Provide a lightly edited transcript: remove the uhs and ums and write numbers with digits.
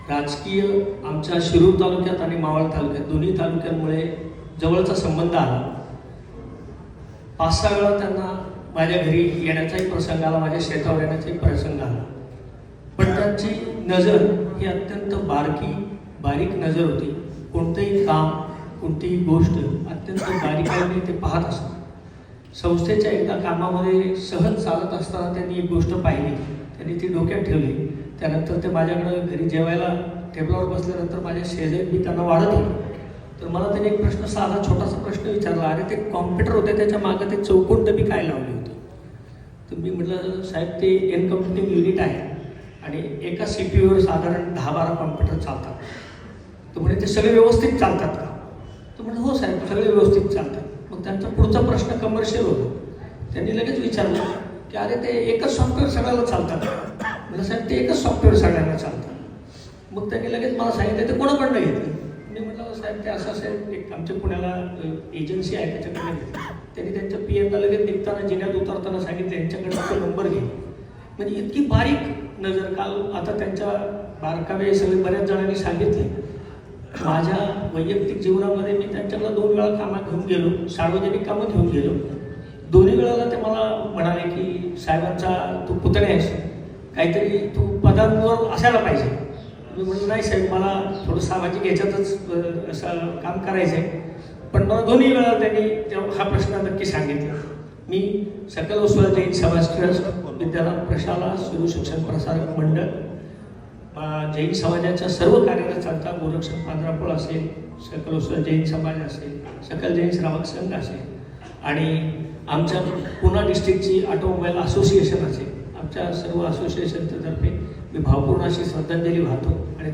राजकीय आमच्या शिरूर तालुक्यात आणि मावळ तालुक्यात दोन्ही तालुक्यांमुळे जवळचा संबंध आला. 5-6 वेळा त्यांना माझ्या घरी येण्याचाही प्रसंग आला, माझ्या शेतावर येण्याचाही प्रसंग आला. पण त्यांची नजर ही अत्यंत बारीक नजर होती. कोणतंही काम, कोणतीही गोष्ट अत्यंत बारीकाईने ते पाहत असतात. संस्थेच्या एका कामामध्ये सहज चालत असताना त्यांनी एक गोष्ट पाहिली, त्यांनी ती डोक्यात ठेवली. त्यानंतर ते माझ्याकडं घरी जेवायला टेबलावर बसल्यानंतर माझ्या शेजारी मी त्यांना वाढत होतो. तर मला त्याने एक प्रश्न, साधा छोटासा प्रश्न विचारला, अरे ते कॉम्प्युटर होते त्याच्या मागं ते चौकोन डबी काय लावली होती? तर मी म्हटलं, साहेब ते एनकम्प्युटिंग युनिट आहे आणि एका CPUवर साधारण 10-12 कॉम्प्युटर चालतात. तर म्हणजे ते सगळे व्यवस्थित चालतात का? तर म्हटलं हो साहेब, सगळे व्यवस्थित चालतात. मग त्यांचा पुढचा प्रश्न कमर्शियल होता. त्यांनी लगेच विचारलं की अरे ते एकच सॉफ्टवेअर सगळ्याला चालतात. म्हटलं साहेब ते एकच सॉफ्टवेअर सगळ्यांना चालतं. मग त्यांनी लगेच मला सांगितलं ते कोणाकडनं घेतलं? मी म्हटलं साहेब ते असं साहेब एक आमच्या पुण्याला एजन्सी आहे त्याच्याकडनं घेतलं. त्यांनी त्यांच्या PM ला लगेच निघताना जिन्यात उतरताना सांगितलं यांच्याकडनं तो नंबर घे. म्हणजे इतकी बारीक नजर. काल आता त्यांच्या बारकावे सगळे बऱ्याच जणांनी सांगितले. माझ्या वैयक्तिक जीवनामध्ये मी त्यांच्याकडे 2 वेळा कामात घेऊन गेलो, सार्वजनिक कामं घेऊन गेलो. दोन्ही वेळेला ते मला म्हणाले की साहेबांचा तू पुतण्या आहेस, काहीतरी तू पदांवर असायला पाहिजे. मी म्हटलं नाही साहेब, मला थोडं सामाजिक याच्यातच असं काम करायचं आहे. पण मला दोन्ही वेळा त्यांनी हा प्रश्न नक्की सांगितला. मी सकल वसुला जैन समाज ट्रस्ट, विद्यादान प्रशाला, सुरू शिक्षण प्रसारक मंडळ, जैन समाजाच्या सर्व कार्यरत संस्था, गोरक्षण पांढरापोळ असेल, सकल वसुला जैन समाज असेल, सकल जैन श्रावक संघ असेल आणि आमच्या पुणे डिस्ट्रिक्टची ऑटोमोबाईल असोसिएशन असेल, आमच्या सर्व असोसिएशनच्या तर्फे मी भावपूर्ण अशी श्रद्धांजली वाहतो. आणि